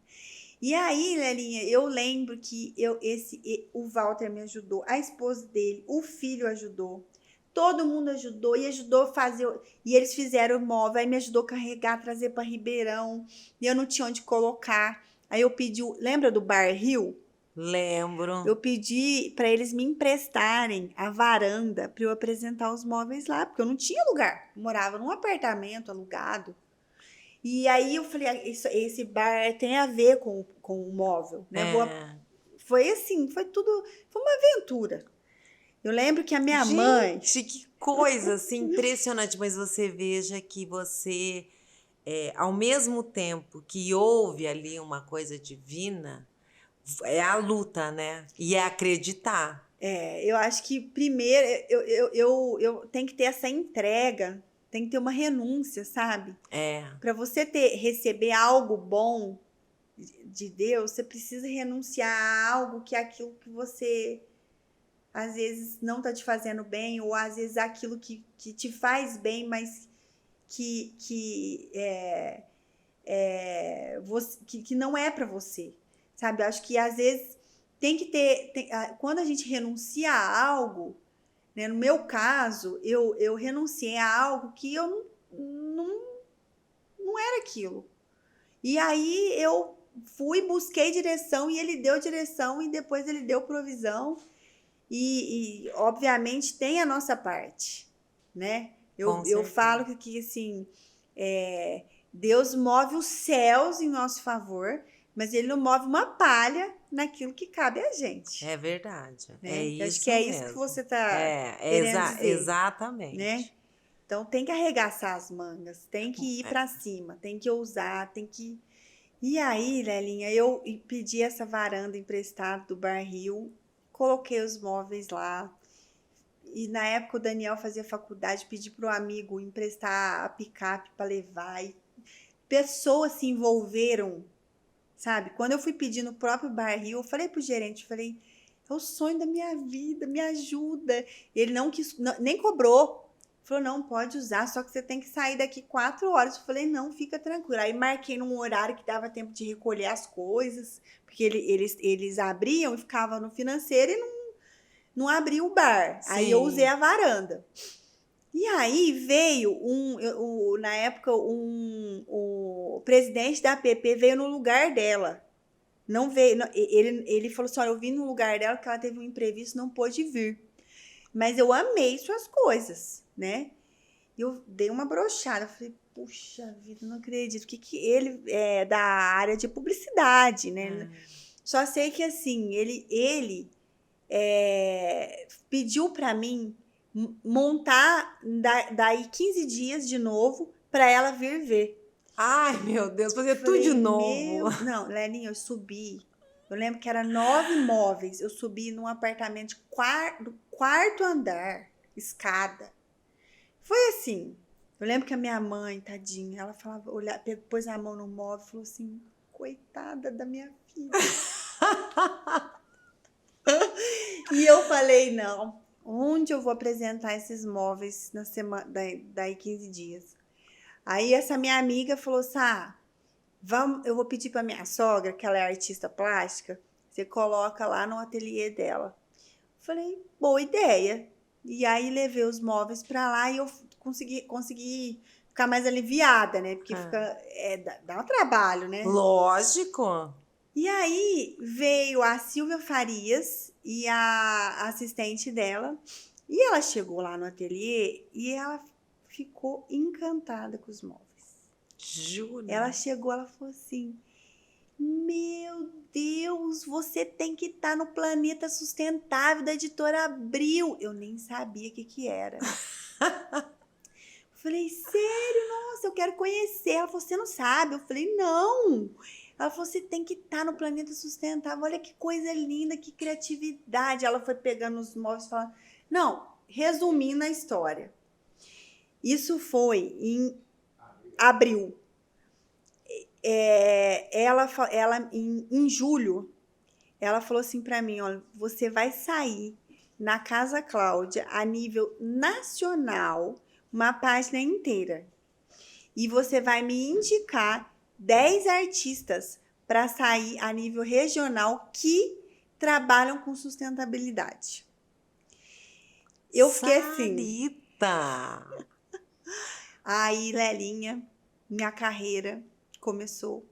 E aí, Lelinha, eu lembro que o Walter me ajudou, a esposa dele, o filho ajudou, todo mundo ajudou e ajudou a fazer. E eles fizeram o móvel, aí me ajudou a carregar, trazer para Ribeirão. E eu não tinha onde colocar. Aí eu pedi, lembra do Bar Rio? Lembro. Eu pedi para eles me emprestarem a varanda para eu apresentar os móveis lá, porque eu não tinha lugar. Eu morava num apartamento alugado. E aí eu falei, esse bar tem a ver com o móvel, né? Foi assim, foi tudo, foi uma aventura. Eu lembro que a minha mãe... Gente, que coisa assim impressionante. Mas você veja que você, ao mesmo tempo que houve ali uma coisa divina, é a luta, né? E é acreditar. Eu acho que primeiro eu tenho que ter essa entrega, tem que ter uma renúncia, sabe? Para você receber algo bom de Deus, você precisa renunciar a algo que é aquilo que você às vezes não tá te fazendo bem, ou às vezes aquilo que te faz bem, mas que não é para você, sabe? Eu acho que às vezes tem que ter, quando a gente renuncia a algo, né? No meu caso, eu renunciei a algo que eu não era aquilo. E aí eu busquei direção e ele deu direção e depois ele deu provisão. E obviamente tem a nossa parte, né? Eu falo que assim, Deus move os céus em nosso favor, mas ele não move uma palha naquilo que cabe a gente. É verdade. Né? É isso. Acho que é isso que você está querendo dizer. Exatamente. Né? Então tem que arregaçar as mangas, tem que ir para cima, tem que ousar, tem que... E aí, Lelinha, eu pedi essa varanda emprestada do Bar Rio, coloquei os móveis lá. E na época o Daniel fazia faculdade, pedi para o amigo emprestar a picape para levar. E pessoas se envolveram, sabe? Quando eu fui pedir no próprio Bar Rio, eu falei pro gerente, é o sonho da minha vida, me ajuda. Ele não quis, nem cobrou. Falou, não, pode usar, só que você tem que sair daqui 4 horas. Eu falei, não, fica tranquilo. Aí marquei num horário que dava tempo de recolher as coisas, porque eles abriam e ficavam no financeiro e não abriam o bar. Sim. Aí eu usei a varanda. E aí veio na época, o presidente da APP veio no lugar dela. Não veio, ele falou assim, olha, eu vim no lugar dela porque ela teve um imprevisto, não pôde vir. Mas eu amei suas coisas, né? Eu dei uma broxada, falei, puxa vida, não acredito. Que ele é da área de publicidade, né? Só sei que assim, ele pediu para mim montar daí 15 dias de novo para ela vir ver. Ai, meu Deus, fazer tudo de novo. Não, Lelinha, eu subi. Eu lembro que era 9 móveis. Eu subi num apartamento do quarto andar, escada. Foi assim. Eu lembro que a minha mãe, tadinha, ela falava, pôs a mão no móvel e falou assim, coitada da minha filha. E eu falei, não, onde eu vou apresentar esses móveis na semana, daí 15 dias? Aí essa minha amiga falou assim, eu vou pedir para minha sogra, que ela é artista plástica, você coloca lá no ateliê dela. Falei, boa ideia. E aí levei os móveis para lá e eu consegui ficar mais aliviada, né? Porque dá um trabalho, né? Lógico. E aí veio a Silvia Farias e a assistente dela, e ela chegou lá no ateliê e ela ficou encantada com os móveis. Jura? Ela chegou, ela falou assim, meu Deus, você tem que estar no Planeta Sustentável da Editora Abril. Eu nem sabia o que era. Falei, sério? Nossa, eu quero conhecer. Ela falou, você não sabe? Eu falei, não. Ela falou, você tem que estar no Planeta Sustentável. Olha que coisa linda, que criatividade. Ela foi pegando os móveis e falando... Não, resumindo a história. Isso foi em abril. ela em julho, ela falou assim para mim, olha, você vai sair na Casa Cláudia, a nível nacional, uma página inteira. E você vai me indicar 10 artistas para sair a nível regional que trabalham com sustentabilidade. Eu fiquei assim. Sarita! Aí, Lelinha, minha carreira começou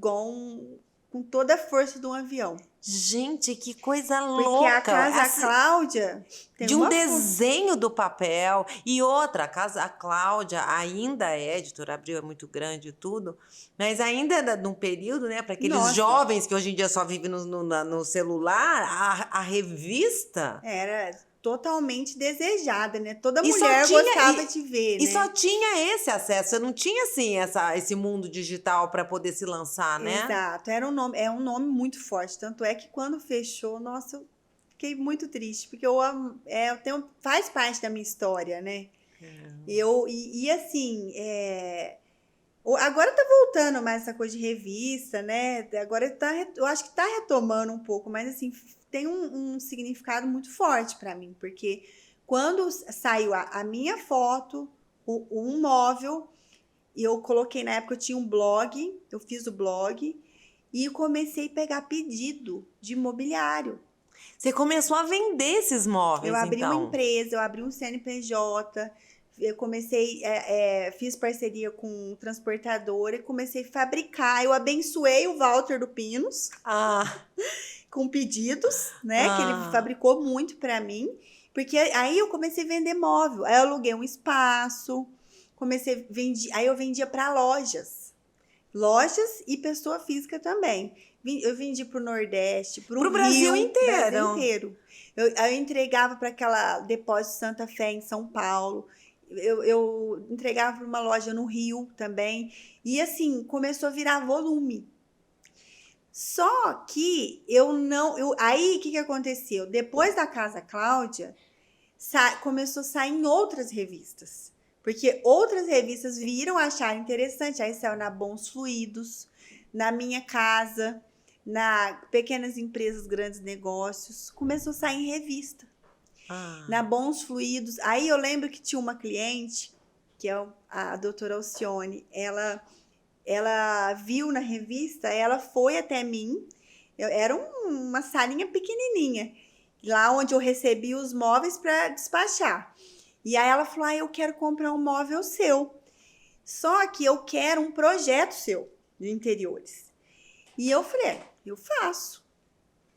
com toda a força de um avião. Gente, que coisa Porque a louca! Casa Cláudia tem De um uma desenho do papel. E outra, a Cláudia ainda é, Editora Abril é muito grande e tudo, mas ainda é num período, né, para aqueles Nossa. jovens que hoje em dia só vivem no celular, a revista. Era totalmente desejada, né? Toda E só mulher tinha- gostava e- de ver, E né? só tinha esse acesso, você não tinha assim esse mundo digital para poder se lançar, né? Exato, é um nome muito forte. Tanto é que quando fechou, nossa, eu fiquei muito triste, porque faz parte da minha história, né? Assim, agora tá voltando mais essa coisa de revista, né? Agora eu acho que tá retomando um pouco, mas assim, tem um significado muito forte para mim, porque quando saiu a minha foto, um móvel, e eu coloquei, na época eu tinha um blog, eu fiz o blog, e comecei a pegar pedido de imobiliário. Você começou a vender esses móveis, Eu abri uma então. empresa, eu abri um CNPJ, eu comecei, fiz parceria com transportadora e comecei a fabricar. Eu abençoei o Walter do Pinos Ah, com pedidos, né? Que ele fabricou muito para mim, porque aí eu comecei a vender móvel. Aí eu aluguei um espaço, aí eu vendia para lojas e pessoa física também. Eu vendi para o Nordeste, para pro o Brasil Rio, Brasil inteiro. inteiro. Eu entregava para aquela Depósito Santa Fé em São Paulo. Eu entregava para uma loja no Rio também. E assim, começou a virar volume. Só que aí o que aconteceu? Depois da Casa Cláudia, começou a sair em outras revistas. Porque outras revistas viram achar interessante. Aí saiu na Bons Fluidos, na Minha Casa, na Pequenas Empresas, Grandes Negócios. Começou a sair em revista. Na Bons Fluidos. Aí eu lembro que tinha uma cliente, que é a doutora Alcione, ela viu na revista, ela foi até mim, era uma salinha pequenininha, lá onde eu recebi os móveis para despachar. E aí ela falou, eu quero comprar um móvel seu, só que eu quero um projeto seu de interiores. E eu falei, eu faço.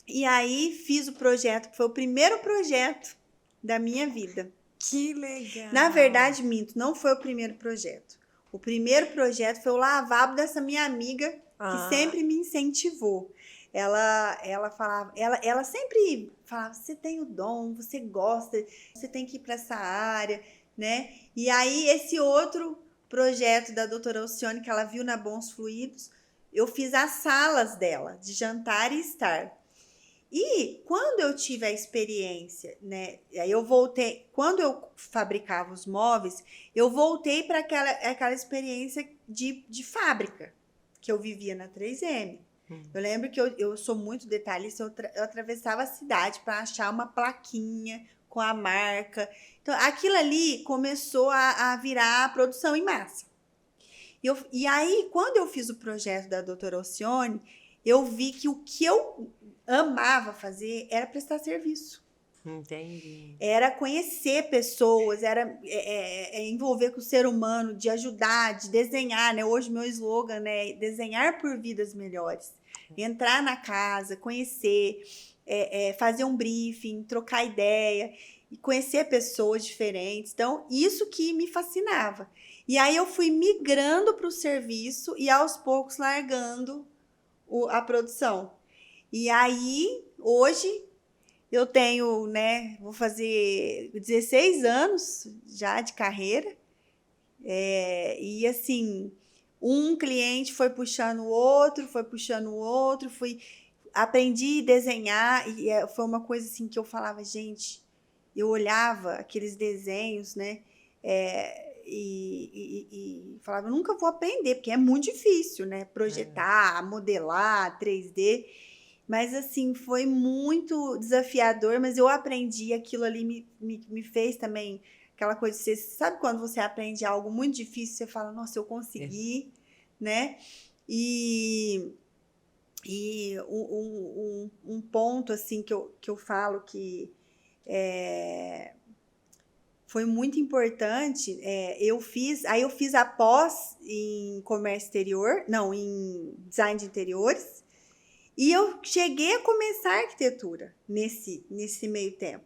E aí fiz o projeto, que foi o primeiro projeto da minha vida. Que legal. Na verdade, minto, não foi o primeiro projeto. O primeiro projeto foi o lavabo dessa minha amiga, que sempre me incentivou. Ela sempre falava, você tem o dom, você gosta, você tem que ir para essa área, né? E aí, esse outro projeto da doutora Alcione, que ela viu na Bons Fluidos, eu fiz as salas dela, de jantar e estar. E quando eu tive a experiência, né? Aí eu voltei, quando eu fabricava os móveis, eu voltei para aquela experiência de fábrica que eu vivia na 3M. Eu lembro que eu sou muito detalhista, eu atravessava a cidade para achar uma plaquinha com a marca. Então, aquilo ali começou a virar produção em massa. E aí, quando eu fiz o projeto da doutora Alcione, eu vi que o que eu amava fazer era prestar serviço. Entendi. Era conhecer pessoas, era envolver com o ser humano, de ajudar, de desenhar, né? Hoje meu slogan é desenhar por vidas melhores. Entrar na casa, conhecer, fazer um briefing, trocar ideia, e conhecer pessoas diferentes. Então, isso que me fascinava. E aí eu fui migrando para o serviço e aos poucos largando a produção. E aí, hoje, eu tenho, né, vou fazer 16 anos já de carreira. E assim, um cliente foi puxando o outro, aprendi a desenhar, e foi uma coisa assim que eu falava, gente, eu olhava aqueles desenhos, né, e falava, eu nunca vou aprender, porque é muito difícil, né? Projetar, modelar, 3D. Mas, assim, foi muito desafiador, mas eu aprendi, aquilo ali me fez também aquela coisa, você sabe quando você aprende algo muito difícil, você fala, nossa, eu consegui, né? E um ponto, assim, que eu falo que foi muito importante, eu fiz a pós em comércio exterior, não, em design de interiores, e eu cheguei a começar a arquitetura nesse meio tempo.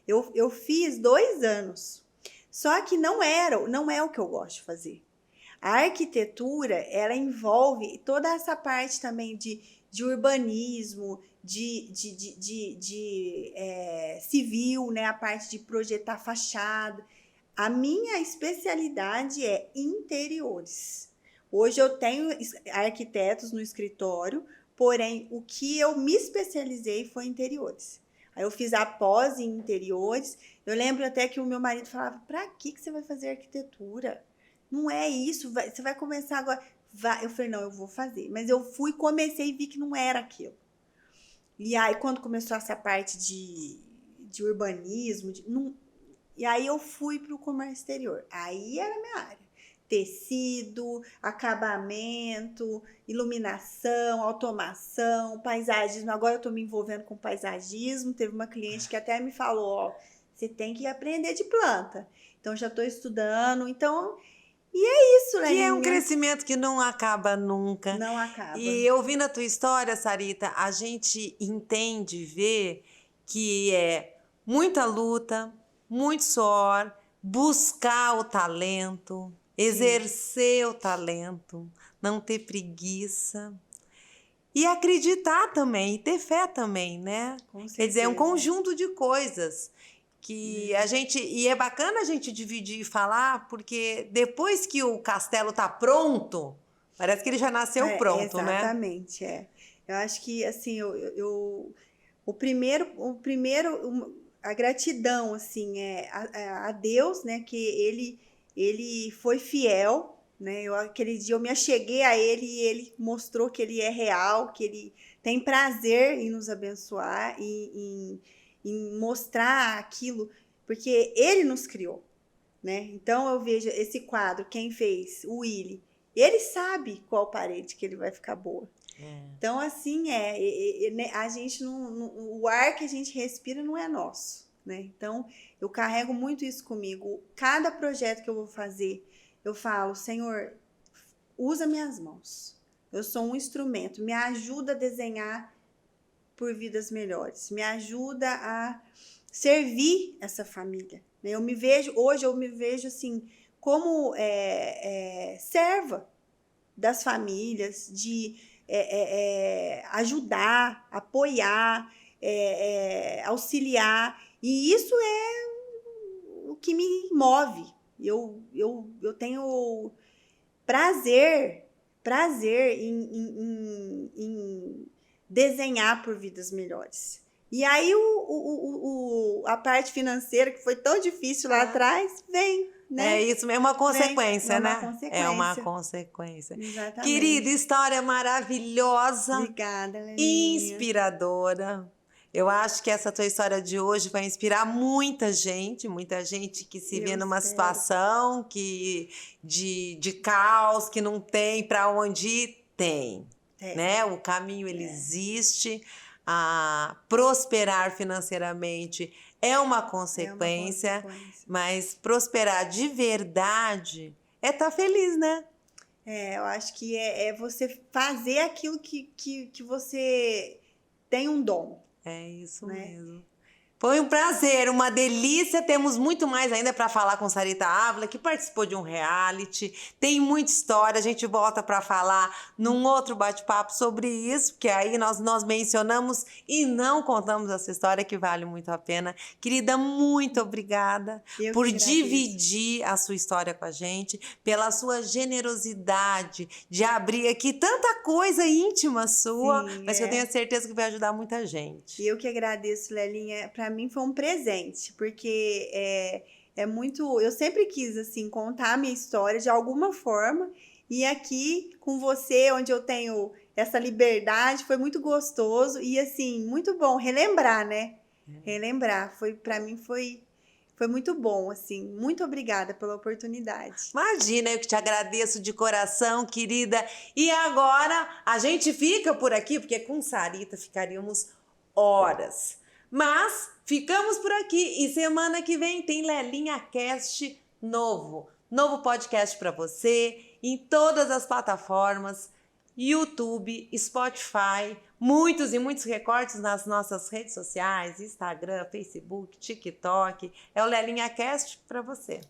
Eu fiz 2 anos, só que não é o que eu gosto de fazer. A arquitetura, ela envolve toda essa parte também de urbanismo, de civil, né? A parte de projetar fachada. A minha especialidade é interiores. Hoje eu tenho arquitetos no escritório, porém o que eu me especializei foi interiores. Aí eu fiz a pós em interiores. Eu lembro até que o meu marido falava, para que você vai fazer arquitetura? Não é isso, você vai começar agora. Eu falei, não, eu vou fazer. Mas eu comecei e vi que não era aquilo. E aí, quando começou essa parte de urbanismo, e aí eu fui para o comércio exterior. Aí era a minha área. Tecido, acabamento, iluminação, automação, paisagismo. Agora eu estou me envolvendo com paisagismo. Teve uma cliente que até me falou, ó, você tem que aprender de planta. Então, já estou estudando. Então, e é isso, Leninha. Que é um crescimento que não acaba nunca. Não acaba. E ouvindo a tua história, Sarita, a gente entende, vê que é muita luta, muito suor, buscar o talento, exercer o talento, não ter preguiça. E acreditar também, e ter fé também, né? Com certeza. Quer dizer, é um conjunto de coisas que a gente... E é bacana a gente dividir e falar, porque depois que o castelo tá pronto, parece que ele já nasceu pronto, exatamente, né? Exatamente, Eu acho que, assim, o primeiro, a gratidão, assim, a Deus, né? Que ele foi fiel, né? Aquele dia eu me acheguei a ele e ele mostrou que ele é real, que ele tem prazer em nos abençoar, em mostrar aquilo, porque ele nos criou, né? Então eu vejo esse quadro, quem fez? O Willy. Ele sabe qual parede que ele vai ficar boa. Então, assim, a gente o ar que a gente respira não é nosso, né? Então, eu carrego muito isso comigo. Cada projeto que eu vou fazer, eu falo, Senhor, usa minhas mãos. Eu sou um instrumento, me ajuda a desenhar por vidas melhores, me ajuda a servir essa família. Hoje eu me vejo assim, como serva das famílias, de ajudar, apoiar, auxiliar, e isso é o que me move. Eu tenho prazer em desenhar por vidas melhores. E aí a parte financeira, que foi tão difícil lá atrás, vem, né? É isso mesmo, uma consequência, né? Consequência. É uma consequência. Exatamente. Querida, história maravilhosa. Obrigada, Leninha. Inspiradora. Eu acho que essa tua história de hoje vai inspirar muita gente que se vê numa situação de caos, que não tem para onde ir, tem. Né? O caminho, ele existe. A prosperar financeiramente é uma consequência, mas prosperar de verdade é estar feliz, né? Eu acho que é você fazer aquilo que você tem um dom. É isso mesmo. Foi um prazer, uma delícia. Temos muito mais ainda para falar com Sarita Ávila, que participou de um reality. Tem muita história, a gente volta para falar num outro bate-papo sobre isso, porque aí nós mencionamos e não contamos essa história, que vale muito a pena. Querida, muito obrigada por dividir a sua história com a gente, pela sua generosidade de abrir aqui tanta coisa íntima sua, mas que eu tenho certeza que vai ajudar muita gente. Eu que agradeço, Lelinha. Para mim foi um presente, porque Eu sempre quis, assim, contar a minha história de alguma forma. E aqui com você, onde eu tenho essa liberdade, foi muito gostoso e, assim, muito bom relembrar, né? Relembrar. Para mim foi muito bom, assim. Muito obrigada pela oportunidade. Imagina, eu que te agradeço de coração, querida. E agora a gente fica por aqui, porque com Sarita ficaríamos horas. Mas ficamos por aqui e semana que vem tem Lelinha Cast novo. Novo podcast para você em todas as plataformas, YouTube, Spotify, muitos e muitos recortes nas nossas redes sociais, Instagram, Facebook, TikTok. É o Lelinha Cast para você.